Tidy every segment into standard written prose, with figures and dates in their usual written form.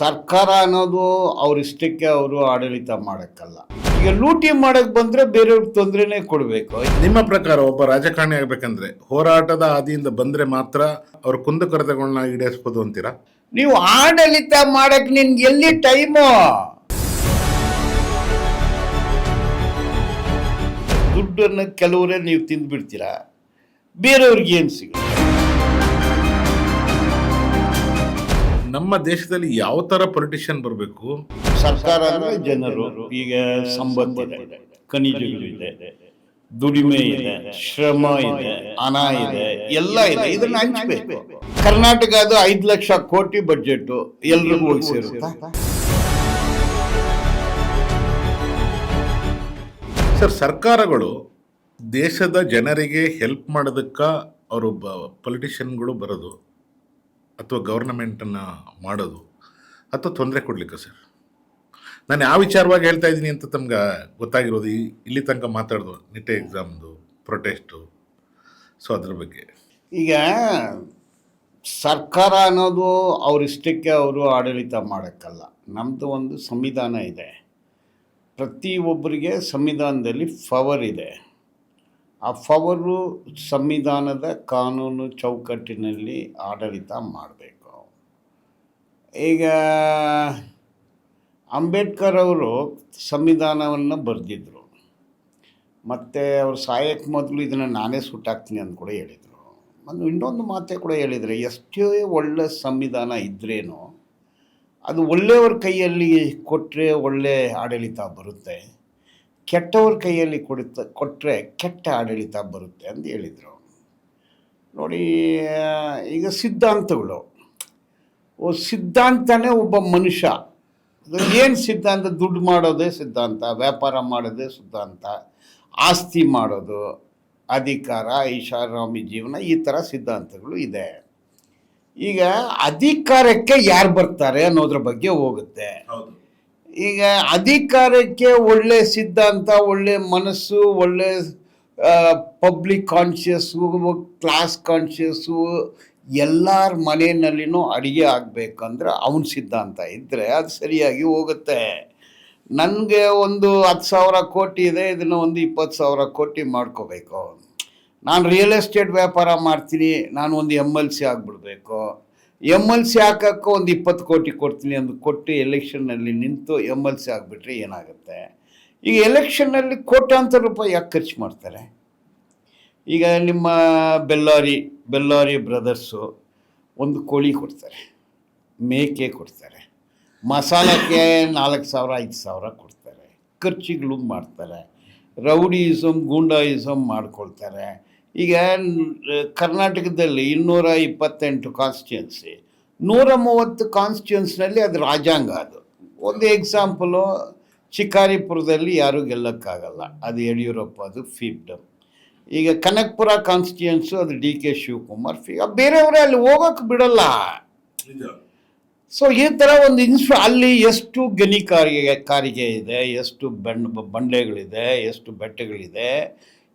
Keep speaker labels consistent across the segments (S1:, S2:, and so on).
S1: ಸರ್ಕಾರ ಅನ್ನೋದು ಅವ್ರ ಇಷ್ಟಕ್ಕೆ ಅವರು ಆಡಳಿತ ಮಾಡೋಕ್ಕಲ್ಲ. ಈಗ ಲೂಟಿ ಮಾಡಕ್ಕೆ ಬಂದರೆ ಬೇರೆಯವ್ರಿಗೆ ತೊಂದರೆನೇ ಕೊಡಬೇಕು.
S2: ನಿಮ್ಮ ಪ್ರಕಾರ ಒಬ್ಬ ರಾಜಕಾರಣಿ ಆಗಬೇಕಂದ್ರೆ ಹೋರಾಟದ ಹಾದಿಯಿಂದ ಬಂದರೆ ಮಾತ್ರ ಅವ್ರ ಕುಂದುಕೊರತೆಗಳನ್ನ ಈಡೇರಿಸ್ಬೋದು ಅಂತೀರಾ?
S1: ನೀವು ಆಡಳಿತ ಮಾಡಕ್ಕೆ ನಿನ್ಗೆ ಎಲ್ಲಿ ಟೈಮು? ದುಡ್ಡನ್ನು ಕೆಲವರೇ ನೀವು ತಿಂದುಬಿಡ್ತೀರಾ, ಬೇರೆಯವ್ರಿಗೆ ಏನು ಸಿಗುತ್ತೆ?
S2: ನಮ್ಮ ದೇಶದಲ್ಲಿ ಯಾವ ತರ ಪೊಲಿಟಿಷಿಯನ್ ಬರಬೇಕು?
S1: ಸರ್ಕಾರ ಅಂದ್ರೆ ಜನರು. ಈಗ ಸಂಪತ್ತು ಇದೆ, ಖನಿಜಗಳಿದೆ, ದುಡಿಮೆ ಇದೆ, ಶ್ರಮ ಇದೆ, ಹಣ ಇದೆ, ಎಲ್ಲ ಇದೆ. ಇದನ್ನ ಹಂಚಬೇಕು. ಕರ್ನಾಟಕ ಅದು 5 ಲಕ್ಷ ಕೋಟಿ ಬಜೆಟ್ ಎಲ್ರಿಗೂ ಹೋಗಿ ಸೇರುತ್ತಾ?
S2: ಸರ್, ಸರ್ಕಾರಗಳು ದೇಶದ ಜನರಿಗೆ ಹೆಲ್ಪ್ ಮಾಡೋದಕ್ಕ ಅವರು ಪೊಲಿಟಿಷಿಯನ್ಗಳು ಬರೋದು ಅಥವಾ ಗೌರ್ನಮೆಂಟನ್ನು ಮಾಡೋದು ಅಥವಾ ತೊಂದರೆ ಕೊಡ್ಲಿಕ್ಕೆ? ಸರ್, ನಾನು ಯಾವ ವಿಚಾರವಾಗಿ ಹೇಳ್ತಾ ಇದ್ದೀನಿ ಅಂತ ತಮ್ಗೆ ಗೊತ್ತಾಗಿರೋದು ಇಲ್ಲಿ ತನಕ ಮಾತಾಡೋದು ನಿಟ್ಟೆ ಎಕ್ಸಾಮ್ದು ಪ್ರೊಟೆಸ್ಟು. ಸೊ ಅದ್ರ ಬಗ್ಗೆ
S1: ಈಗ ಸರ್ಕಾರ ಅನ್ನೋದು ಅವ್ರ ಇಷ್ಟಕ್ಕೆ ಅವರು ಆಡಳಿತ ಮಾಡೋಕ್ಕಲ್ಲ. ನಮ್ಮದು ಒಂದು ಸಂವಿಧಾನ ಇದೆ. ಪ್ರತಿಯೊಬ್ಬರಿಗೆ ಸಂವಿಧಾನದಲ್ಲಿ ಪವರ್ ಇದೆ. ಆ ಪವರು ಸಂವಿಧಾನದ ಕಾನೂನು ಚೌಕಟ್ಟಿನಲ್ಲಿ ಆಡಳಿತ ಮಾಡಬೇಕು. ಈಗ ಅಂಬೇಡ್ಕರ್ ಅವರು ಸಂವಿಧಾನವನ್ನು ಬರೆದಿದ್ರು. ಮತ್ತು ಅವ್ರು ಸಾಯಕ್ಕೆ ಮೊದಲು ಇದನ್ನು ನಾನೇ ಸುಟ್ಟಾಕ್ತೀನಿ ಅಂತ ಕೂಡ ಹೇಳಿದರು. ಮತ್ತು ಇನ್ನೊಂದು ಮಾತೇ ಕೂಡ ಹೇಳಿದರೆ, ಎಷ್ಟೇ ಒಳ್ಳೆ ಸಂವಿಧಾನ ಇದ್ರೇನು ಅದು ಒಳ್ಳೆಯವ್ರ ಕೈಯಲ್ಲಿ ಕೊಟ್ಟರೆ ಒಳ್ಳೆ ಆಡಳಿತ ಬರುತ್ತೆ, ಕೆಟ್ಟವ್ರ ಕೈಯಲ್ಲಿ ಕೊಟ್ಟರೆ ಕೆಟ್ಟ ಆಡಳಿತ ಬರುತ್ತೆ ಅಂತ ಹೇಳಿದರು. ನೋಡಿ, ಈಗ ಸಿದ್ಧಾಂತಗಳು, ಸಿದ್ಧಾಂತನೇ ಒಬ್ಬ ಮನುಷ್ಯ. ಏನು ಸಿದ್ಧಾಂತ? ದುಡ್ಡು ಮಾಡೋದೇ ಸಿದ್ಧಾಂತ, ವ್ಯಾಪಾರ ಮಾಡೋದೇ ಸಿದ್ಧಾಂತ, ಆಸ್ತಿ ಮಾಡೋದು, ಅಧಿಕಾರ, ಐಷಾರಾಮಿ ಜೀವನ, ಈ ಥರ ಸಿದ್ಧಾಂತಗಳು ಇದೆ. ಈಗ ಅಧಿಕಾರಕ್ಕೆ ಯಾರು ಬರ್ತಾರೆ ಅನ್ನೋದ್ರ ಬಗ್ಗೆ ಹೋಗುತ್ತೆ. ಈಗ ಅಧಿಕಾರಕ್ಕೆ ಒಳ್ಳೆ ಸಿದ್ಧಾಂತ, ಒಳ್ಳೆ ಮನಸ್ಸು, ಒಳ್ಳೆ ಪಬ್ಲಿಕ್ ಕಾನ್ಷಿಯಸ್ಸು, ಕ್ಲಾಸ್ ಕಾನ್ಷಿಯಸ್ಸು, ಎಲ್ಲರ ಮನೆಯಲ್ಲಿನೂ ಅಡುಗೆ ಆಗಬೇಕಂದ್ರೆ ಅವನ ಸಿದ್ಧಾಂತ ಇದ್ದರೆ ಅದು ಸರಿಯಾಗಿ ಹೋಗುತ್ತೆ. ನನಗೆ ಒಂದು 10,000 ಕೋಟಿ ಇದೆ, ಇದನ್ನು ಒಂದು 20,000 ಕೋಟಿ ಮಾಡ್ಕೋಬೇಕು. ನಾನು ರಿಯಲ್ ಎಸ್ಟೇಟ್ ವ್ಯಾಪಾರ ಮಾಡ್ತೀನಿ, ನಾನು ಒಂದು MLC ಆಗಿಬಿಡ್ಬೇಕು. MLC ಹಾಕೋಕ್ಕೆ ಒಂದು 20 ಕೋಟಿ ಕೊಡ್ತೀನಿ ಅಂತ ಕೊಟ್ಟು ಎಲೆಕ್ಷನ್ನಲ್ಲಿ ನಿಂತು MLC ಆಗಿಬಿಟ್ರೆ ಏನಾಗುತ್ತೆ? ಈಗ ಎಲೆಕ್ಷನ್ನಲ್ಲಿ ಕೋಟ್ಯಾಂತರ ರೂಪಾಯಿ ಯಾಕೆ ಖರ್ಚು ಮಾಡ್ತಾರೆ? ಈಗ ನಿಮ್ಮ ಬೆಲ್ಲಾರಿ ಬ್ರದರ್ಸು ಒಂದು ಕೋಳಿ ಕೊಡ್ತಾರೆ, ಮೇಕೆ ಕೊಡ್ತಾರೆ, ಮಸಾಲಕ್ಕೆ 4,000 5,000 ಕೊಡ್ತಾರೆ, ಖರ್ಚುಗಳು ಮಾಡ್ತಾರೆ, ರೌಡಿಯಿಸಮ್ ಗೂಂಡಾಯಿಸಮ್ ಮಾಡ್ಕೊಳ್ತಾರೆ. ಈಗ ಕರ್ನಾಟಕದಲ್ಲಿ 228 ಕಾನ್ಸ್ಟಿಟ್ಯೂನ್ಸಿ, 130 ಕಾನ್ಸ್ಟಿಟ್ಯೂನ್ಸ್ನಲ್ಲಿ ಅದು ರಾಜ್ಯಾಂಗ. ಅದು ಒಂದು ಎಕ್ಸಾಂಪಲು, ಶಿಕಾರಿಪುರದಲ್ಲಿ ಯಾರೂ ಗೆಲ್ಲಕ್ಕಾಗಲ್ಲ, ಅದು ಯಡಿಯೂರಪ್ಪ, ಅದು ಫೀಫ್ಡಮ್. ಈಗ ಕನಕಪುರ ಕಾನ್ಸ್ಟಿಟ್ಯೂನ್ಸು, ಅದು DK ಶಿವಕುಮಾರ್ ಬೇರೆಯವರೇ ಅಲ್ಲಿ ಹೋಗೋಕ್ಕೆ ಬಿಡಲ್ಲ. ಸೊ ಈ ಥರ ಒಂದು ಅಲ್ಲಿ ಎಷ್ಟು ಕಾರಿಗೆ ಇದೆ, ಎಷ್ಟು ಬಂಡೆಗಳಿದೆ, ಎಷ್ಟು ಬೆಟ್ಟಗಳಿದೆ,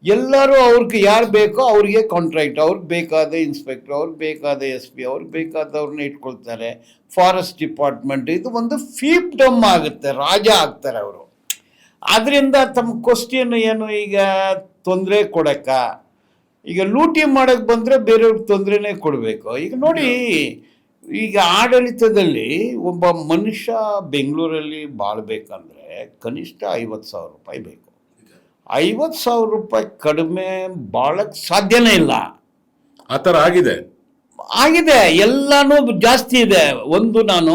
S1: ಎಲ್ಲರೂ ಅವ್ರಿಗೆ ಯಾರು ಬೇಕೋ ಅವ್ರಿಗೆ ಕಾಂಟ್ರಾಕ್ಟ್, ಅವ್ರಿಗೆ ಬೇಕಾದ ಇನ್ಸ್ಪೆಕ್ಟರ್, ಅವ್ರಿಗೆ ಬೇಕಾದ SP, ಅವ್ರಿಗೆ ಬೇಕಾದವ್ರನ್ನ ಇಟ್ಕೊಳ್ತಾರೆ. ಫಾರೆಸ್ಟ್ ಡಿಪಾರ್ಟ್ಮೆಂಟ್, ಇದು ಒಂದು ಫೀಫ್ಡಮ್ ಆಗುತ್ತೆ, ರಾಜ ಆಗ್ತಾರೆ ಅವರು. ಆದ್ದರಿಂದ ತಮ್ಮ ಕ್ವಶ್ಚನ್ ಏನು? ಈಗ ತೊಂದರೆ ಕೊಡಕ್ಕ, ಈಗ ಲೂಟಿ ಮಾಡೋಕ್ಕೆ ಬಂದರೆ ಬೇರೆಯವ್ರಿಗೆ ತೊಂದರೆನೇ ಕೊಡಬೇಕು. ಈಗ ನೋಡಿ, ಈಗ ಆಡಳಿತದಲ್ಲಿ ಒಬ್ಬ ಮನುಷ್ಯ ಬೆಂಗಳೂರಲ್ಲಿ ಬಾಳ್ಬೇಕಂದ್ರೆ ಕನಿಷ್ಠ 50,000 ರೂಪಾಯಿ ಬೇಕು. 50,000 ರೂಪಾಯಿ ಕಡಿಮೆ ಬಾಳಕ್ಕೆ ಸಾಧ್ಯನೇ ಇಲ್ಲ.
S2: ಆ ಥರ ಆಗಿದೆ, ಎಲ್ಲನೂ ಜಾಸ್ತಿ ಇದೆ. ಒಂದು, ನಾನು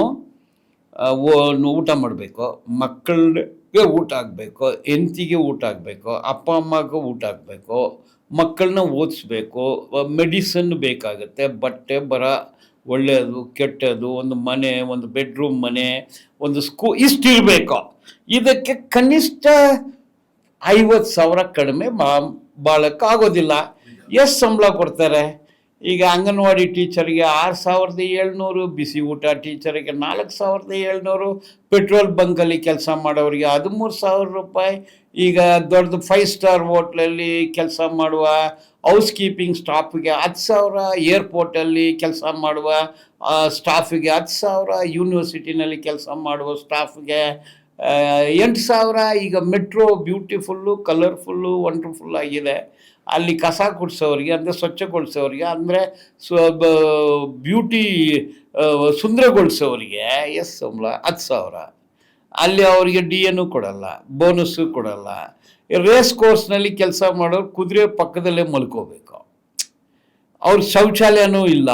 S2: ಊಟ ಮಾಡಬೇಕು, ಮಕ್ಕಳಿಗೆ ಊಟ ಆಗಬೇಕು, ಹೆಂಡತಿಗೆ ಊಟ ಆಗಬೇಕು, ಅಪ್ಪ ಅಮ್ಮಗೂ ಊಟ ಆಗಬೇಕು, ಮಕ್ಕಳನ್ನ ಓದಿಸ್ಬೇಕು, ಮೆಡಿಸನ್ ಬೇಕಾಗುತ್ತೆ, ಬಟ್ಟೆ ಬರ, ಒಳ್ಳೆಯದು ಕೆಟ್ಟದ್ದು, ಒಂದು ಮನೆ, ಒಂದು ಬೆಡ್ರೂಮ್ ಮನೆ, ಒಂದು ಇಷ್ಟಿರಬೇಕು. ಇದಕ್ಕೆ ಕನಿಷ್ಠ 50,000 ಕಡಿಮೆ ಬಾಳಕ್ಕಾಗೋದಿಲ್ಲ. ಎಷ್ಟು ಸಂಬಳ ಕೊಡ್ತಾರೆ? ಈಗ ಅಂಗನವಾಡಿ ಟೀಚರಿಗೆ 6,700, ಬಿಸಿ ಊಟ ಟೀಚರಿಗೆ 4,700, ಪೆಟ್ರೋಲ್ ಬಂಕಲ್ಲಿ ಕೆಲಸ ಮಾಡೋರಿಗೆ 13,000 ರೂಪಾಯಿ. ಈಗ ದೊಡ್ಡದು 5 ಸ್ಟಾರ್ ಹೋಟ್ಲಲ್ಲಿ ಕೆಲಸ ಮಾಡುವ
S1: ಹೌಸ್ ಕೀಪಿಂಗ್ ಸ್ಟಾಫಿಗೆ 10,000, ಏರ್ಪೋರ್ಟಲ್ಲಿ ಕೆಲಸ ಮಾಡುವ ಸ್ಟಾಫಿಗೆ 10,000, ಯೂನಿವರ್ಸಿಟಿನಲ್ಲಿ ಕೆಲಸ ಮಾಡುವ ಸ್ಟಾಫಿಗೆ 8,000. ಈಗ ಮೆಟ್ರೋ ಬ್ಯೂಟಿಫುಲ್ಲು, ಕಲರ್ಫುಲ್ಲು, ವಂಡರ್ಫುಲ್ ಆಗಿದೆ. ಅಲ್ಲಿ ಕಸ ಗುಡಿಸೋರಿಗೆ, ಅಂದರೆ ಸ್ವಚ್ಛಗೊಳಿಸೋರಿಗೆ, ಅಂದರೆ ಬ್ಯೂಟಿ ಸುಂದರಗೊಳಿಸೋರಿಗೆ ಎಷ್ಟು ಸಂಬಳ? 10,000. ಅಲ್ಲಿ ಅವರಿಗೆ DNನೂ ಕೊಡಲ್ಲ, ಬೋನಸ್ಸು ಕೊಡಲ್ಲ. ರೇಸ್ ಕೋರ್ಸ್ನಲ್ಲಿ ಕೆಲಸ ಮಾಡೋರು ಕುದುರೆ ಪಕ್ಕದಲ್ಲೇ ಮಲ್ಕೋಬೇಕು, ಅವ್ರ ಶೌಚಾಲಯನೂ ಇಲ್ಲ.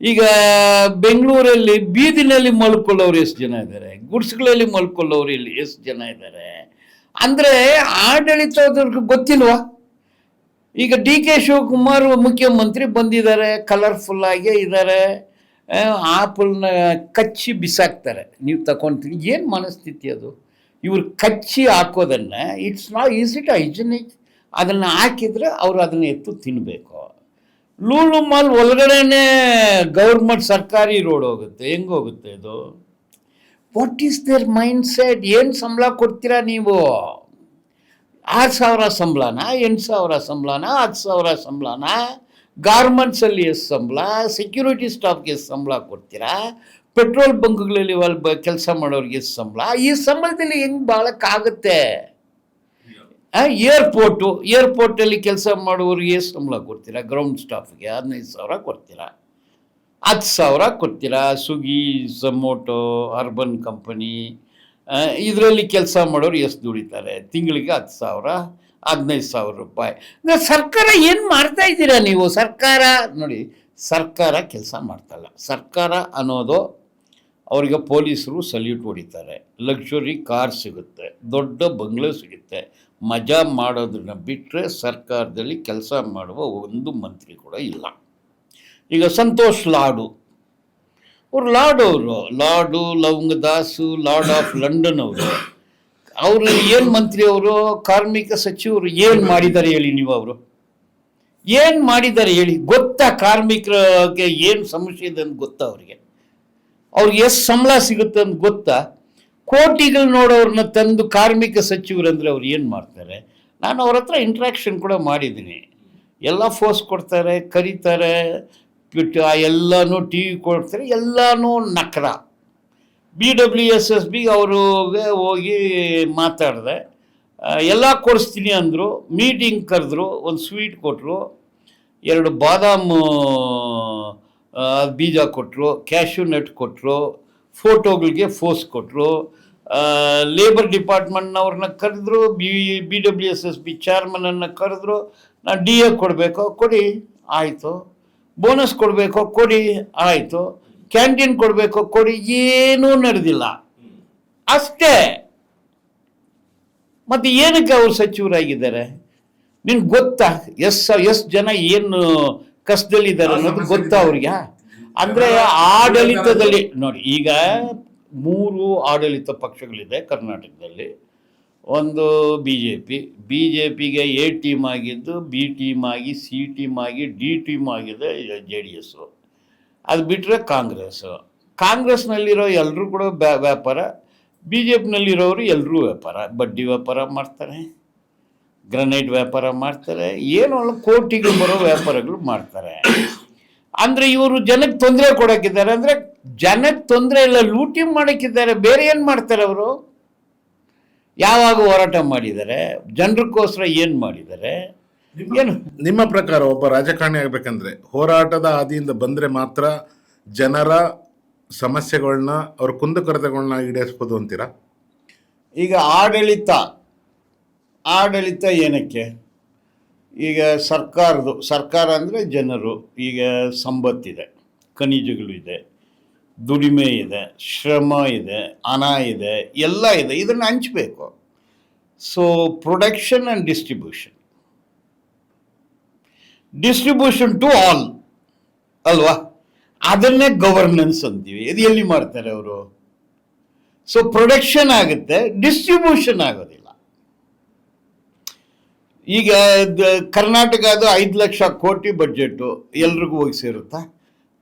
S1: ಈಗ ಬೆಂಗಳೂರಲ್ಲಿ ಬೀದಿನಲ್ಲಿ ಮಲ್ಕೊಳ್ಳೋರು ಎಷ್ಟು ಜನ ಇದ್ದಾರೆ, ಗುಡ್ಸ್ಗಳಲ್ಲಿ ಮಲ್ಕೊಳ್ಳೋರು ಇಲ್ಲಿ ಎಷ್ಟು ಜನ ಇದ್ದಾರೆ? ಅಂದರೆ ಆಡಳಿತದವ್ರಿಗೆ ಗೊತ್ತಿಲ್ವಾ? ಈಗ DK ಶಿವಕುಮಾರ್ ಮುಖ್ಯಮಂತ್ರಿ ಬಂದಿದ್ದಾರೆ, ಕಲರ್ಫುಲ್ಲಾಗೇ ಇದ್ದಾರೆ, ಆಪಲ್ನ ಕಚ್ಚಿ ಬಿಸಾಕ್ತಾರೆ, ನೀವು ತಗೊಳ್ತೀರಿ. ಏನು ಮನಸ್ಥಿತಿ ಅದು? ಇವ್ರು ಕಚ್ಚಿ ಹಾಕೋದನ್ನು ಈಸ್ ಇಟ್ ಹೈಜಿನಿಕ್? ಅದನ್ನು ಹಾಕಿದರೆ ಅವರು ಅದನ್ನು ಎತ್ತು ತಿನ್ನಬೇಕು. ಲೂಲು ಮಾಲ್ ಒಳಗಡೆನೇ ಗೌರ್ಮೆಂಟ್ ಸರ್ಕಾರಿ ರೋಡ್ ಹೋಗುತ್ತೆ, ಹೆಂಗೆ ಹೋಗುತ್ತೆ ಇದು? What is their mind set? ಏನು ಸಂಬಳ ಕೊಡ್ತೀರಾ ನೀವು? 6,000 ಸಂಬಳನ, 8,000 ಸಂಬಳನ, 10,000 ಸಂಬಳನ? ಗಾರ್ಮೆಂಟ್ಸಲ್ಲಿ ಎಷ್ಟು ಸಂಬಳ? ಸೆಕ್ಯೂರಿಟಿ ಸ್ಟಾಫ್ಗೆ ಎಷ್ಟು ಸಂಬಳ ಕೊಡ್ತೀರಾ? ಪೆಟ್ರೋಲ್ ಬಂಕ್ಗಳಲ್ಲಿ ಕೆಲಸ ಮಾಡೋರಿಗೆ ಎಷ್ಟು ಸಂಬಳ? ಈ ಸಂಬಳದಲ್ಲಿ ಹೆಂಗೆ ಬಾಳಕ್ಕಾಗುತ್ತೆ? ಏರ್ಪೋರ್ಟಲ್ಲಿ ಕೆಲಸ ಮಾಡುವವ್ರಿಗೆ ಎಷ್ಟು ಸಂಬಳ ಕೊಡ್ತೀರಾ? ಗ್ರೌಂಡ್ ಸ್ಟಾಫ್ಗೆ 15,000 ಕೊಡ್ತೀರಾ, 10,000 ಕೊಡ್ತೀರಾ. ಸ್ವಿಗ್ಗಿ, ಝೊಮೊಟೊ, ಅರ್ಬನ್ ಕಂಪನಿ, ಇದರಲ್ಲಿ ಕೆಲಸ ಮಾಡೋರು ಎಷ್ಟು ದುಡಿತಾರೆ? ತಿಂಗಳಿಗೆ 10,000, 15,000 ರೂಪಾಯಿ. ಸರ್ಕಾರ ಏನು ಮಾಡ್ತಾ ಇದ್ದೀರಾ ನೀವು? ಸರ್ಕಾರ ನೋಡಿ, ಸರ್ಕಾರ ಕೆಲಸ ಮಾಡ್ತಾಯಿಲ್ಲ. ಸರ್ಕಾರ ಅನ್ನೋದು ಅವರಿಗೆ ಪೊಲೀಸರು ಸಲ್ಯೂಟ್ ಹೊಡಿತಾರೆ, ಲಕ್ಸುರಿ ಕಾರ್ ಸಿಗುತ್ತೆ, ದೊಡ್ಡ ಬಂಗ್ಲೆ ಸಿಗುತ್ತೆ, ಮಜಾ ಮಾಡೋದನ್ನು ಬಿಟ್ಟರೆ ಸರ್ಕಾರದಲ್ಲಿ ಕೆಲಸ ಮಾಡುವ ಒಂದು ಮಂತ್ರಿ ಕೂಡ ಇಲ್ಲ. ಈಗ ಸಂತೋಷ್ ಲಾಡು ಅವರು, ಲಾಡು ಲವಂಗದಾಸು, ಲಾರ್ಡ್ ಆಫ್ ಲಂಡನ್ ಅವರು ಏನು ಮಂತ್ರಿ? ಅವರು ಕಾರ್ಮಿಕ ಸಚಿವರು. ಏನು ಮಾಡಿದ್ದಾರೆ ಹೇಳಿ ನೀವು? ಅವರು ಏನು ಮಾಡಿದ್ದಾರೆ ಹೇಳಿ? ಗೊತ್ತಾ ಕಾರ್ಮಿಕರಿಗೆ ಏನು ಸಮಸ್ಯೆ ಇದೆ ಅಂತ ಗೊತ್ತಾ? ಅವ್ರಿಗೆ ಎಷ್ಟು ಸಂಬಳ ಸಿಗುತ್ತೆ ಅಂತ ಗೊತ್ತಾ? ಕೋಟಿಗಳು ನೋಡೋರನ್ನ ತಂದು ಕಾರ್ಮಿಕ ಸಚಿವರಂದರೆ ಅವ್ರು ಏನು ಮಾಡ್ತಾರೆ? ನಾನು ಅವ್ರ ಹತ್ರ ಇಂಟ್ರ್ಯಾಕ್ಷನ್ ಕೂಡ ಮಾಡಿದ್ದೀನಿ. ಎಲ್ಲ ಫೋರ್ಸ್ ಕೊಡ್ತಾರೆ, ಕರೀತಾರೆ, ಎಲ್ಲನೂ TV ಕೊಡ್ತಾರೆ, ಎಲ್ಲನೂ ನಕರ. BWSSB ಅವ್ರಿಗೆ ಹೋಗಿ ಮಾತಾಡಿದೆ, ಎಲ್ಲ ಕೊಡಿಸ್ತೀನಿ ಅಂದರು. ಮೀಟಿಂಗ್ ಕರೆದ್ರು, ಒಂದು ಸ್ವೀಟ್ ಕೊಟ್ಟರು, 2 ಬಾದಾಮ್ ಬೀಜ ಕೊಟ್ಟರು, ಕ್ಯಾಶ್ಯೂ ನಟ್ ಕೊಟ್ಟರು, ಫೋಟೋಗಳಿಗೆ ಫೋರ್ಸ್ ಕೊಟ್ಟರು. ಲೇಬರ್ ಡಿಪಾರ್ಟ್ಮೆಂಟ್ನವ್ರನ್ನ ಕರೆದ್ರು, BWSSB ಚೇರ್ಮನನ್ನು ಕರೆದ್ರು. ನಾನು DA ಕೊಡಬೇಕು, ಕೊಡಿ, ಆಯಿತು. ಬೋನಸ್ ಕೊಡಬೇಕು, ಕೊಡಿ, ಆಯಿತು. ಕ್ಯಾಂಟೀನ್ ಕೊಡಬೇಕು, ಕೊಡಿ. ಏನೂ ನಡೆದಿಲ್ಲ, ಅಷ್ಟೇ. ಮತ್ತು ಏನಕ್ಕೆ ಅವರು ಸಚಿವರಾಗಿದ್ದಾರೆ? ನಿನ್ಗೆ ಗೊತ್ತಾ ಎಷ್ಟು ಜನ ಏನು ಕಷ್ಟದಲ್ಲಿದ್ದಾರೆ ಅನ್ನೋದು ಗೊತ್ತಾ ಅವ್ರಿಗೆ? ಅಂದರೆ ಆಡಳಿತದಲ್ಲಿ ನೋಡಿ, ಈಗ 3 ಆಡಳಿತ ಪಕ್ಷಗಳಿದೆ ಕರ್ನಾಟಕದಲ್ಲಿ. ಒಂದು BJPಗೆ A ಟೀಮ್ ಆಗಿದ್ದು, B ಟೀಮ್ ಆಗಿ, C ಟೀಮ್ ಆಗಿ, D ಟೀಮ್ ಆಗಿದೆ JDS. ಅದು ಬಿಟ್ಟರೆ ಕಾಂಗ್ರೆಸ್ನಲ್ಲಿರೋ ಎಲ್ಲರೂ ಕೂಡ ವ್ಯಾಪಾರ, BJPನಲ್ಲಿರೋರು ಎಲ್ಲರೂ ವ್ಯಾಪಾರ. ಬಡ್ಡಿ ವ್ಯಾಪಾರ ಮಾಡ್ತಾರೆ, ಗ್ರನೈಟ್ ವ್ಯಾಪಾರ ಮಾಡ್ತಾರೆ, ಏನೋ ಕೋಟಿಗಳು ಬರೋ ವ್ಯಾಪಾರಗಳು ಮಾಡ್ತಾರೆ. ಅಂದರೆ ಇವರು ಜನಕ್ಕೆ ತೊಂದರೆ ಕೊಡೋಕ್ಕಿದ್ದಾರೆ. ಅಂದರೆ ಜನಕ್ಕೆ ತೊಂದರೆ ಇಲ್ಲ, ಲೂಟಿ ಮಾಡೋಕ್ಕಿದ್ದಾರೆ. ಬೇರೆ ಏನು ಮಾಡ್ತಾರೆ ಅವರು? ಯಾವಾಗ ಹೋರಾಟ ಮಾಡಿದ್ದಾರೆ? ಜನರಿಗೋಸ್ಕರ ಏನು ಮಾಡಿದ್ದಾರೆ? ಏನು?
S2: ನಿಮ್ಮ ಪ್ರಕಾರ ಒಬ್ಬ ರಾಜಕಾರಣಿ ಆಗಬೇಕಂದ್ರೆ ಹೋರಾಟದ ಹಾದಿಯಿಂದ ಬಂದರೆ ಮಾತ್ರ ಜನರ ಸಮಸ್ಯೆಗಳನ್ನ, ಅವ್ರ ಕುಂದುಕೊರತೆಗಳನ್ನ ಈಡೇರಿಸ್ಬೋದು ಅಂತೀರಾ?
S1: ಈಗ ಆಡಳಿತ ಏನಕ್ಕೆ? ಈಗ ಸರ್ಕಾರ ಅಂದರೆ ಜನರು. ಈಗ ಸಂಪತ್ತಿದೆ, ಖನಿಜಗಳು ಇದೆ, ದುಡಿಮೆ ಇದೆ, ಶ್ರಮ ಇದೆ, ಹಣ ಇದೆ, ಎಲ್ಲ ಇದೆ. ಇದನ್ನು ಹಂಚಬೇಕು. So production and distribution to all ಅಲ್ವಾ? ಅದನ್ನೇ ಗವರ್ನೆನ್ಸ್ ಅಂತೀವಿ. ಇದು ಎಲ್ಲಿ ಮಾಡ್ತಾರೆ ಅವರು? ಸೊ ಪ್ರೊಡಕ್ಷನ್ ಆಗುತ್ತೆ, ಡಿಸ್ಟ್ರಿಬ್ಯೂಷನ್ ಆಗೋದಿಲ್ಲ. ಈಗ ಕರ್ನಾಟಕದ 5 ಲಕ್ಷ ಕೋಟಿ ಬಡ್ಜೆಟ್ಟು ಎಲ್ರಿಗೂ ಹೋಗಿ ಸೇರುತ್ತಾ?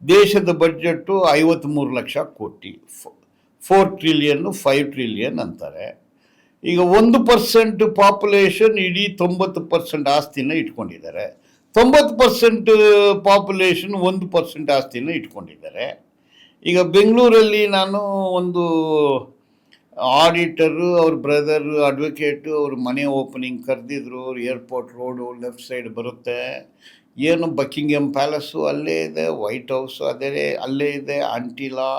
S1: ದೇಶದ ಬಡ್ಜೆಟ್ಟು 53 ಲಕ್ಷ ಕೋಟಿ, 4 ಟ್ರಿಲಿಯನ್ 5 ಟ್ರಿಲಿಯನ್ ಅಂತಾರೆ. ಈಗ 1% ಪಾಪ್ಯುಲೇಷನ್ ಇಡೀ 90% ಆಸ್ತಿನ ಇಟ್ಕೊಂಡಿದ್ದಾರೆ. 90% ಪಾಪ್ಯುಲೇಷನ್ 1% ಆಸ್ತಿನ ಇಟ್ಕೊಂಡಿದ್ದಾರೆ. ಈಗ ಬೆಂಗಳೂರಲ್ಲಿ ನಾನು ಒಂದು ಆಡಿಟರು, ಅವ್ರ ಬ್ರದರು ಅಡ್ವೊಕೇಟು, ಅವ್ರ ಮನೆ ಓಪನಿಂಗ್ ಕರೆದಿದ್ರು. ಏರ್ಪೋರ್ಟ್ ರೋಡು ಲೆಫ್ಟ್ ಸೈಡ್ ಬರುತ್ತೆ. ಏನು ಬಕ್ಕಿಂಗಮ್ ಪ್ಯಾಲೇಸು ಅಲ್ಲೇ ಇದೆ, ವೈಟ್ ಹೌಸು ಅದೇ ಅಲ್ಲೇ ಇದೆ, ಆಂಟಿಲಾ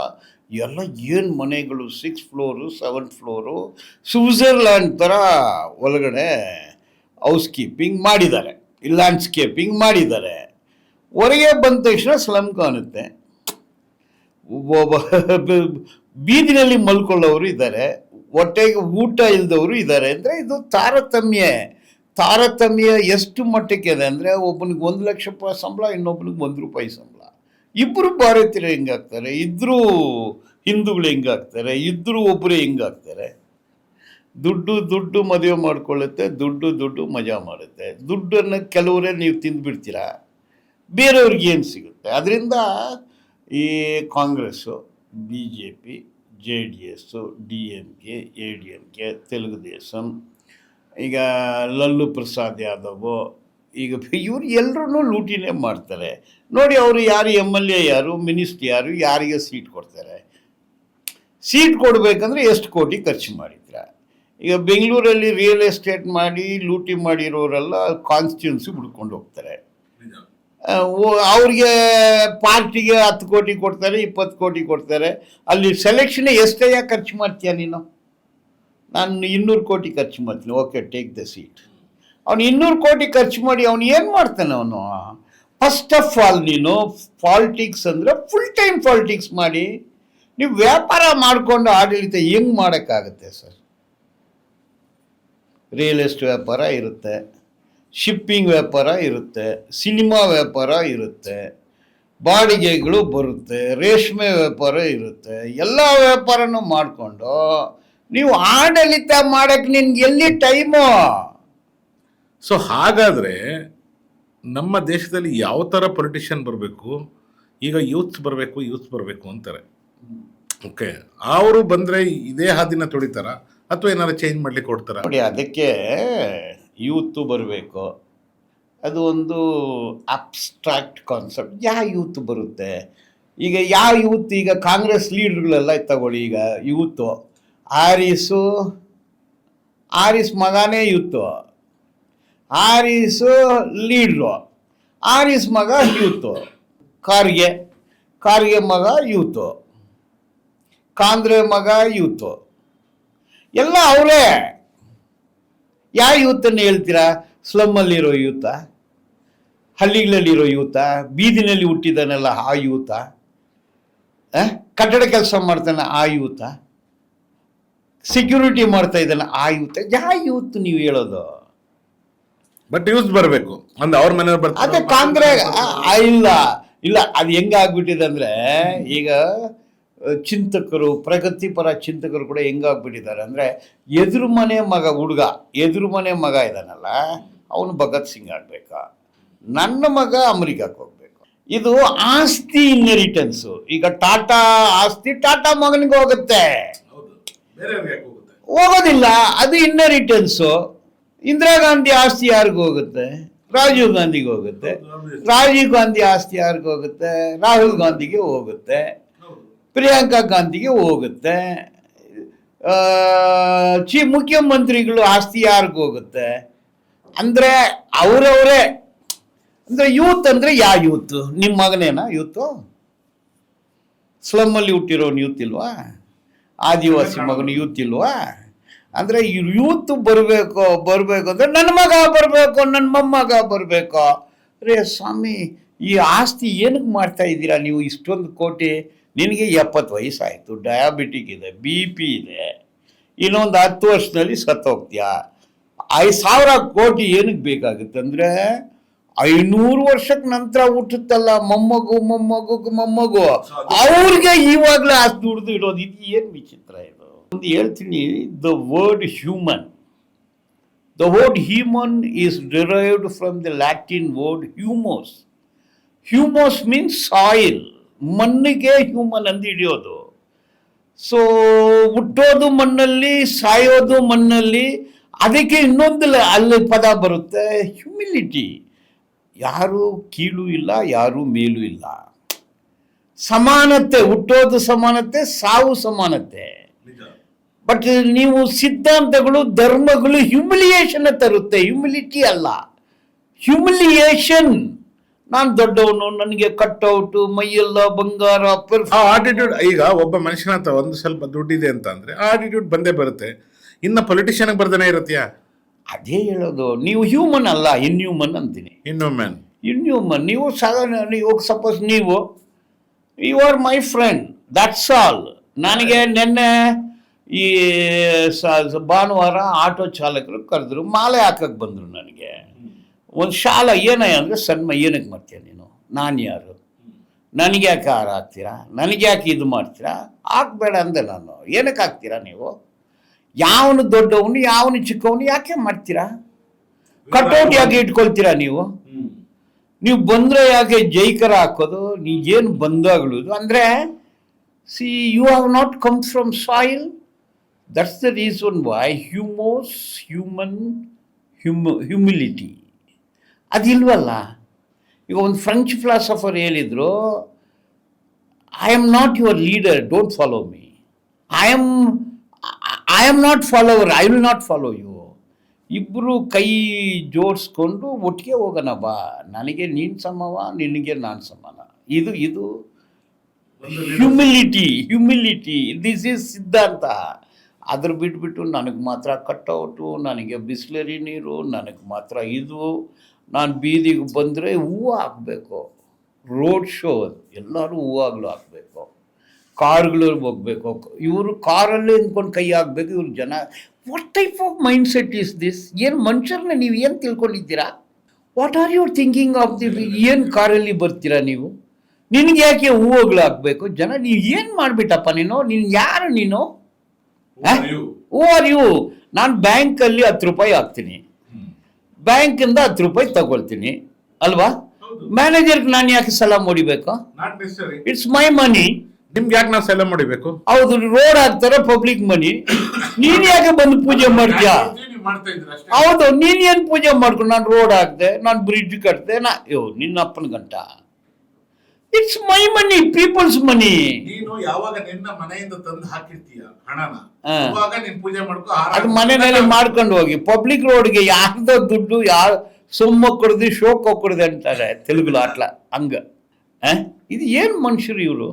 S1: ಎಲ್ಲ ಏನು ಮನೆಗಳು, 6 ಫ್ಲೋರು 7 ಫ್ಲೋರು, ಸ್ವಿಟ್ಜರ್ಲ್ಯಾಂಡ್ ಥರ ಒಳಗಡೆ ಹೌಸ್ ಕೀಪಿಂಗ್ ಮಾಡಿದ್ದಾರೆ, ಲ್ಯಾಂಡ್ಸ್ಕೇಪಿಂಗ್ ಮಾಡಿದ್ದಾರೆ. ಹೊರಗೆ ಬಂದ ತಕ್ಷಣ ಸ್ಲಮ್ ಕಾಣುತ್ತೆ. ಬೀದಿನಲ್ಲಿ ಮಲ್ಕೊಳ್ಳೋರು ಇದ್ದಾರೆ, ಹೊಟ್ಟೆಗೆ ಊಟ ಇಲ್ಲದವರು ಇದ್ದಾರೆ. ಅಂದರೆ ಇದು ತಾರತಮ್ಯ ಎಷ್ಟು ಮಟ್ಟಕ್ಕೆ ಇದೆ ಅಂದರೆ, ಒಬ್ಬನಿಗೆ 1 ಲಕ್ಷ ರೂಪಾಯಿ ಸಂಬಳ, ಇನ್ನೊಬ್ಬನಿಗೆ 1 ರೂಪಾಯಿ ಸಂಬಳ. ಇಬ್ಬರು ಭಾರತೀಯರು ಹೆಂಗಾಗ್ತಾರೆ, ಇದ್ದರೂ ಹಿಂದೂಗಳು ಹೆಂಗಾಗ್ತಾರೆ, ಇದ್ದರೂ ಒಬ್ಬರೇ ಹೆಂಗಾಗ್ತಾರೆ. ದುಡ್ಡು ಮದುವೆ ಮಾಡ್ಕೊಳ್ಳುತ್ತೆ, ದುಡ್ಡು ಮಜಾ ಮಾಡುತ್ತೆ. ದುಡ್ಡನ್ನು ಕೆಲವರೇ ನೀವು ತಿಂದುಬಿಡ್ತೀರಾ, ಬೇರೆಯವ್ರಿಗೆ ಏನು ಸಿಗುತ್ತೆ. ಅದರಿಂದ ಈ Congress, BJP, JDS, DMK, ADMK, Telugu Desam, ಈಗ ಲಲ್ಲು ಪ್ರಸಾದ್ ಯಾದವ್, ಈಗ ಇವರು ಎಲ್ಲರೂ ಲೂಟಿನೇ ಮಾಡ್ತಾರೆ. ನೋಡಿ, ಅವರು ಯಾರು MLA ಯಾರು, ಮಿನಿಸ್ಟ್ರ್ ಯಾರು, ಯಾರಿಗೆ ಸೀಟ್ ಕೊಡ್ತಾರೆ. ಸೀಟ್ ಕೊಡಬೇಕಂದ್ರೆ ಎಷ್ಟು ಕೋಟಿ ಖರ್ಚು ಮಾಡಿದ್ರ. ಈಗ ಬೆಂಗಳೂರಲ್ಲಿ ರಿಯಲ್ ಎಸ್ಟೇಟ್ ಮಾಡಿ ಲೂಟಿ ಮಾಡಿರೋರೆಲ್ಲ ಕಾನ್ಸ್ಟಿಟ್ಯೂನ್ಸಿ ಬಿಡ್ಕೊಂಡು ಹೋಗ್ತಾರೆ. ಅವ್ರಿಗೆ ಪಾರ್ಟಿಗೆ 10 ಕೋಟಿ ಕೊಡ್ತಾರೆ, 20 ಕೋಟಿ ಕೊಡ್ತಾರೆ. ಅಲ್ಲಿ ಸೆಲೆಕ್ಷನ್ ಎಷ್ಟಯ್ಯ ಖರ್ಚು ಮಾಡ್ತೀಯ ನೀನು? ನಾನು 200 ಕೋಟಿ ಖರ್ಚು ಮಾಡ್ತೀನಿ, ಓಕೆ ಟೇಕ್ ದ ಸೀಟ್. ಅವನು 200 ಕೋಟಿ ಖರ್ಚು ಮಾಡಿ ಅವನು ಏನು ಮಾಡ್ತಾನೆ? ಅವನು ಫಸ್ಟ್ ಆಫ್ ಆಲ್ ನೀನು ಪಾಲಿಟಿಕ್ಸ್ ಅಂದರೆ ಫುಲ್ ಟೈಮ್ ಪಾಲಿಟಿಕ್ಸ್ ಮಾಡಿ ನೀವು ವ್ಯಾಪಾರ ಮಾಡಿಕೊಂಡು ಆಡಳಿತ ಹೆಂಗೆ ಮಾಡೋಕ್ಕಾಗುತ್ತೆ ಸರ್? ರಿಯಲ್ ಎಸ್ಟೇಟ್ ವ್ಯಾಪಾರ ಇರುತ್ತೆ, ಶಿಪ್ಪಿಂಗ್ ವ್ಯಾಪಾರ ಇರುತ್ತೆ, ಸಿನಿಮಾ ವ್ಯಾಪಾರ ಇರುತ್ತೆ, ಬಾಡಿಗೆಗಳು ಬರುತ್ತೆ, ರೇಷ್ಮೆ ವ್ಯಾಪಾರ ಇರುತ್ತೆ. ಎಲ್ಲ ವ್ಯಾಪಾರನೂ ಮಾಡಿಕೊಂಡು ನೀವು ಆಡಳಿತ ಮಾಡೋಕ್ಕೆ ನಿನ್ಗೆ ಎಲ್ಲಿ ಟೈಮು?
S2: ಸೊ ಹಾಗಾದರೆ ನಮ್ಮ ದೇಶದಲ್ಲಿ ಯಾವ ಥರ ಪೊಲಿಟಿಷಿಯನ್ ಬರಬೇಕು? ಈಗ ಯೂತ್ಸ್ ಬರಬೇಕು ಅಂತಾರೆ. ಓಕೆ, ಅವರು ಬಂದರೆ ಇದೇ ಹಾದಿನ ತುಳಿತಾರ ಅಥವಾ ಏನಾರು ಚೇಂಜ್ ಮಾಡ್ಲಿಕ್ಕೆ ಕೊಡ್ತಾರ?
S1: ನೋಡಿ, ಅದಕ್ಕೆ ಯೂತು ಬರಬೇಕು. ಅದು ಒಂದು ಅಬ್ಸ್ಟ್ರಾಕ್ಟ್ ಕಾನ್ಸೆಪ್ಟ್. ಯಾವ ಯೂತ್ ಬರುತ್ತೆ? ಈಗ ಯಾವ ಯೂತ್? ಈಗ ಕಾಂಗ್ರೆಸ್ ಲೀಡ್ರುಗಳೆಲ್ಲ ತಗೊಳ್ಳಿ. ಈಗ ಯೂತು ಆರಿಸ್ ಮಗನೇ ಯೂತು, ಆರಿಸು ಲೀಡ್ರು, ಆರಿಸ್ ಮಗ ಯೂತು, ಕಾರ್ಗೆ ಮಗ ಯೂತು, ಕಾಂದ್ರೆ ಮಗ ಯೂತು, ಎಲ್ಲ ಅವರೇ. ಯಾವ ಯೂತನ್ನು ಹೇಳ್ತೀರಾ? ಸ್ಲಮ್ಮಲ್ಲಿರೋ ಯೂತ, ಹಳ್ಳಿಗಳಲ್ಲಿರೋ ಯೂತ, ಬೀದಿನಲ್ಲಿ ಹುಟ್ಟಿದಾನೆಲ್ಲ ಆ ಯೂತ, ಕಟ್ಟಡ ಕೆಲಸ ಮಾಡ್ತಾನೆ ಆ ಯೂತ, ಸೆಕ್ಯೂರಿಟಿ ಮಾಡ್ತಾ ಇದ್ದಾನೆ ಆ ಯೂತ. ಯಾವ ಯೂತ್ ನೀವು ಹೇಳೋದು?
S2: ಬಟ್ ಯೂಸ್ ಬರಬೇಕು ಅಂದ್ರೆ ಅವ್ರ ಮನೆಯವ್ರು ಬರ್ತಾರೆ.
S1: ಅದೇ ಕಾಂಗ್ರೆಸ್ ಇಲ್ಲ ಅದು ಹೆಂಗಾಗ್ಬಿಟ್ಟಿದೆ ಅಂದರೆ, ಈಗ ಚಿಂತಕರು, ಪ್ರಗತಿಪರ ಚಿಂತಕರು ಕೂಡ ಹೆಂಗಾಗ್ಬಿಟ್ಟಿದ್ದಾರೆ ಅಂದರೆ, ಎದುರು ಮನೆ ಮಗ ಇದ್ದಾನಲ್ಲ, ಅವನು ಭಗತ್ ಸಿಂಗ್ ಆಗಬೇಕಾ, ನನ್ನ ಮಗ ಅಮೆರಿಕಕ್ಕೆ ಹೋಗ್ಬೇಕು. ಇದು ಆಸ್ತಿ ಇನ್ಹೆರಿಟೆನ್ಸು. ಈಗ ಟಾಟಾ ಆಸ್ತಿ ಟಾಟಾ ಮಗನಿಗೆ ಹೋಗುತ್ತೆ, ಹೋಗೋದಿಲ್ಲ, ಅದು ಇನ್ಹೆರಿಟೆನ್ಸು. ಇಂದಿರಾ ಗಾಂಧಿ ಆಸ್ತಿ ಯಾರಿಗೂ ಹೋಗುತ್ತೆ? ರಾಜೀವ್ ಗಾಂಧಿಗೆ ಹೋಗುತ್ತೆ. ರಾಜೀವ್ ಗಾಂಧಿ ಆಸ್ತಿ ಯಾರಿಗೂ ಹೋಗುತ್ತೆ? ರಾಹುಲ್ ಗಾಂಧಿಗೆ ಹೋಗುತ್ತೆ, ಪ್ರಿಯಾಂಕಾ ಗಾಂಧಿಗೆ ಹೋಗುತ್ತೆ. ಮುಖ್ಯಮಂತ್ರಿಗಳು ಆಸ್ತಿ ಯಾರಿಗೂ ಹೋಗುತ್ತೆ? ಅಂದರೆ ಅವರವರೇ. ಅಂದರೆ ಯೂತ್ ಅಂದರೆ ಯಾವ ಯೂತ್? ನಿಮ್ಮ ಮಗನೇನಾ ಯೂತು? ಸ್ಲಮ್ಮಲ್ಲಿ ಹುಟ್ಟಿರೋನು ಯೂತ್ ಇಲ್ವಾ? ಆದಿವಾಸಿ ಮಗನು ಯೂತ್ ಇಲ್ವಾ? ಅಂದರೆ ಯೂತ್ ಬರಬೇಕು ಅಂದರೆ ನನ್ನ ಮಗ ಬರಬೇಕು, ನನ್ನ ಮೊಮ್ಮಗ ಬರಬೇಕು. ರೇ ಸ್ವಾಮಿ, ಈ ಆಸ್ತಿ ಏನಕ್ಕೆ ಮಾಡ್ತಾ ಇದ್ದೀರಾ ನೀವು? ಇಷ್ಟೊಂದು ಕೋಟಿ, ನಿನಗೆ 70 ವಯಸ್ಸಾಯಿತು, ಡಯಾಬಿಟಿಕ್ ಇದೆ, BP ಇದೆ, ಇನ್ನೊಂದು 10 ವರ್ಷದಲ್ಲಿ ಸತ್ತೋಗ್ತೀಯಾ. 5,000 ಕೋಟಿ ಏನಕ್ಕೆ ಬೇಕಾಗುತ್ತೆ ಅಂದರೆ, 500 ವರ್ಷಕ್ಕೆ ನಂತರ ಹುಟ್ಟುತ್ತಲ್ಲ ಮೊಮ್ಮಗು, ಅವ್ರಿಗೆ ಇವಾಗಲೇ ಆಸ್ತಿ ದುಡ್ದು ಇಡೋದು. ಇದು ಏನು ವಿಚಿತ್ರ ಇದು? ಒಂದು ಹೇಳ್ತೀನಿ, the word human is derived from the Latin word humus. Humus means soil, ಮಣ್ಣಿಗೆ ಹ್ಯೂಮನ್ ಅಂತ ಹಿಡಿಯೋದು. ಸೊ ಹುಟ್ಟೋದು ಮಣ್ಣಲ್ಲಿ, ಸಾಯೋದು ಮಣ್ಣಲ್ಲಿ. ಅದಕ್ಕೆ ಇನ್ನೊಂದು ಅಲ್ಲಿ ಪದ ಬರುತ್ತೆ, ಹ್ಯೂಮಿಲಿಟಿ. ಯಾರೂ ಕೀಳು ಇಲ್ಲ, ಯಾರೂ ಮೇಲೂ ಇಲ್ಲ. ಸಮಾನತೆ, ಹುಟ್ಟೋದು ಸಮಾನತೆ, ಸಾವು ಸಮಾನತೆ. ಬಟ್ ನೀವು ಸಿದ್ಧಾಂತಗಳು, ಧರ್ಮಗಳು ಹ್ಯುಮಿಲಿಯೇಷನ್ ತರುತ್ತೆ, ಹ್ಯುಮಿಲಿಟಿ ಅಲ್ಲ, ಹ್ಯುಮಿಲಿಯೇಷನ್. ನಾನು ದೊಡ್ಡವನು, ನನಗೆ ಕಟ್ಔಟು, ಮೈಯೆಲ್ಲ ಬಂಗಾರ,
S2: ಆ ಆಟಿಟ್ಯೂಡ್. ಈಗ ಒಬ್ಬ ಮನುಷ್ಯನ ಹತ್ರ ಒಂದು ಸ್ವಲ್ಪ ದುಡ್ಡಿದೆ ಅಂತ ಅಂದ್ರೆ ಆ ಆಟಿಟ್ಯೂಡ್ ಬಂದೇ ಬರುತ್ತೆ. ಇನ್ನು ಪೊಲಿಟಿಷಿಯನ್ ಬರ್ದೇನೆ ಇರತ್ತೀಯಾ?
S1: ಅದೇ ಹೇಳೋದು, ನೀವು ಹ್ಯೂಮನ್ ಅಲ್ಲ, ಇನ್ಹ್ಯೂಮನ್ ಅಂತೀನಿ.
S2: ಇನ್ಹ್ಯೂಮನ್.
S1: ನೀವು ನೀವು suppose you are my friend, that's all. ನನಗೆ ನಿನ್ನೆ ಈ ಭಾನುವಾರ ಆಟೋ ಚಾಲಕರು ಕರೆದ್ರು, ಮಾಲೆ ಹಾಕಕ್ಕೆ ಬಂದರು. ನನಗೆ ಒಂದು ಶಾಲ ಏನಯ್ಯ ಅಂದರೆ, ಸಣ್ಣ ಏನಕ್ಕೆ ಮಾಡ್ತೀಯ ನೀನು, ನಾನು ಯಾರು, ನನಗೆ ಯಾಕೆ ಹಾರ ಹಾಕ್ತೀರಾ, ನನಗೆ ಯಾಕೆ ಇದು ಮಾಡ್ತೀರಾ, ಹಾಕ್ಬೇಡ ಅಂದೆ ನಾನು. ಏನಕ್ಕೆ ಹಾಕ್ತೀರಾ ನೀವು? ಯಾವನು ದೊಡ್ಡವನು, ಯಾವನು ಚಿಕ್ಕವನು ಯಾಕೆ ಮಾಡ್ತೀರಾ? ಕಟ್ಔಟ್ ಯಾಕೆ ಇಟ್ಕೊಳ್ತೀರಾ ನೀವು? ನೀವು ಬಂದರೆ ಯಾಕೆ ಜೈಕರ ಹಾಕೋದು? ನೀಗೇನು ಬಂದಾಗಲುದು ಅಂದರೆ, see you have not come from soil. That's the reason why humility ಅದಿಲ್ವಲ್ಲ. ಈಗ ಒಂದು ಫ್ರೆಂಚ್ ಫಿಲಾಸಫರ್ ಹೇಳಿದರು, I am not your leader, don't follow me. I am not follower, I will not follow you. ಇಬ್ಬರು ಕೈ ಜೋಡಿಸ್ಕೊಂಡು ಒಟ್ಟಿಗೆ ಹೋಗೋಣ ಬಾ, ನನಗೆ ನೀನು ಸಮವ, ನಿನಗೆ ನಾನು ಸಮಾನ. ಇದು ಹ್ಯುಮಿಲಿಟಿ. ದಿಸ್ ಈಸ್ ಸಿದ್ಧಾಂತ. ಅದ್ರ ಬಿಟ್ಬಿಟ್ಟು ನನಗೆ ಮಾತ್ರ ಕಟ್ಔಟು, ನನಗೆ ಬಿಸ್ಲರಿ ನೀರು, ನನಗೆ ಮಾತ್ರ ಇದು, ನಾನು ಬೀದಿಗೆ ಬಂದರೆ ಹೂವು ಹಾಕಬೇಕು, ರೋಡ್ ಶೋ ಎಲ್ಲರೂ ಹೂವಾಗಲೂ ಹಾಕಬೇಕು, ಕಾರ್ಗಳಲ್ಲಿ ಹೋಗ್ಬೇಕು, ಇವರು ಕಾರಲ್ಲೇ ನಿಂತ್ಕೊಂಡು ಕೈ ಹಾಕಬೇಕು, ಇವ್ರು ಜನ. What type of mind set is this? ಏನು ಮನುಷ್ಯರನ್ನ ನೀವು ಏನು ತಿಳ್ಕೊಂಡಿದ್ದೀರಾ? What are you thinking of the? ಏನು ಕಾರಲ್ಲಿ ಬರ್ತೀರಾ ನೀವು? ನಿನಗೆ ಯಾಕೆ ಹೂವುಗಳು ಹಾಕಬೇಕು? ಜನ ನೀವು ಏನು ಮಾಡಿಬಿಟ್ಟಪ್ಪ ನೀನು ಯಾರು ನೀನು? Who are you? ನಾನು ಬ್ಯಾಂಕಲ್ಲಿ 10 ರೂಪಾಯಿ ಹಾಕ್ತೀನಿ, ಬ್ಯಾಂಕಿಂದ 10 ರೂಪಾಯಿ ತಗೊಳ್ತೀನಿ ಅಲ್ವಾ? ಮ್ಯಾನೇಜರ್ಗೆ ನಾನು ಯಾಕೆ ಸಲಾಮ್ ಹೊಡಿಬೇಕು? ಇಟ್ಸ್ ಮೈ ಮನಿ.
S2: ನಿಮ್ಗೆ ಯಾಕೆ ನಾವು ಸಲಾಮ್ ಹೊಡಿಬೇಕು?
S1: ಹೌದು, ರೋಡ್ ಹಾಕ್ತಾರೆ, ಪಬ್ಲಿಕ್ ಮನಿ. ನೀನ್ ಯಾಕೆ ಬಂದು ಪೂಜೆ ಮಾಡ್ತೀಯಾ? ಹೌದು, ನೀನ್ ಏನ್ ಪೂಜೆ ಮಾಡ್ಕೊಂಡು, ನಾನು ರೋಡ್ ಹಾಕ್ದೆ, ನಾನು ಬ್ರಿಡ್ಜ್ ಕಟ್ದೆ, ನಿನ್ನ ಅಪ್ಪನ ಗಂಟ. ಇಟ್ಸ್ ಮೈ ಮನಿ, ಪೀಪಲ್ಸ್ ಮನಿ.
S2: ನೀನು ಯಾವಾಗ ನಿನ್ನ ಮನೆಯಿಂದ ತಂದು ಹಾಕಿರ್ತೀಯ ಹಣನ, ಅವಾಗ ನೀನು ಪೂಜೆ ಮಾಡ್ಕೊ,
S1: ಅದು ಮನೆಯಲ್ಲಿ ಮಾಡ್ಕೊಂಡು ಹೋಗಿ. ಪಬ್ಲಿಕ್ ರೋಡ್ಗೆ ಯಾರ್ದೋ ದುಡ್ಡು, ಯಾರು ಸುಮ್ಮ ಕೊಡದು, ಶೋಕ ಕೊಡದೆ ಅಂತಾರೆ ತೆಲುಗುಲು ಆಟ್ಲ ಹಂಗ. ಇದು ಏನು ಮನುಷ್ಯರು ಇವರು?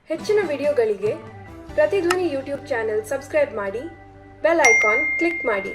S3: ಹೆಚ್ಚಿನ ವಿಡಿಯೋಗಳಿಗೆ ಪ್ರತಿಧ್ವನಿ ಯೂಟ್ಯೂಬ್ ಚಾನೆಲ್ ಸಬ್ಸ್ಕ್ರೈಬ್ ಮಾಡಿ, ಬೆಲ್ ಐಕಾನ್ ಕ್ಲಿಕ್ ಮಾಡಿ.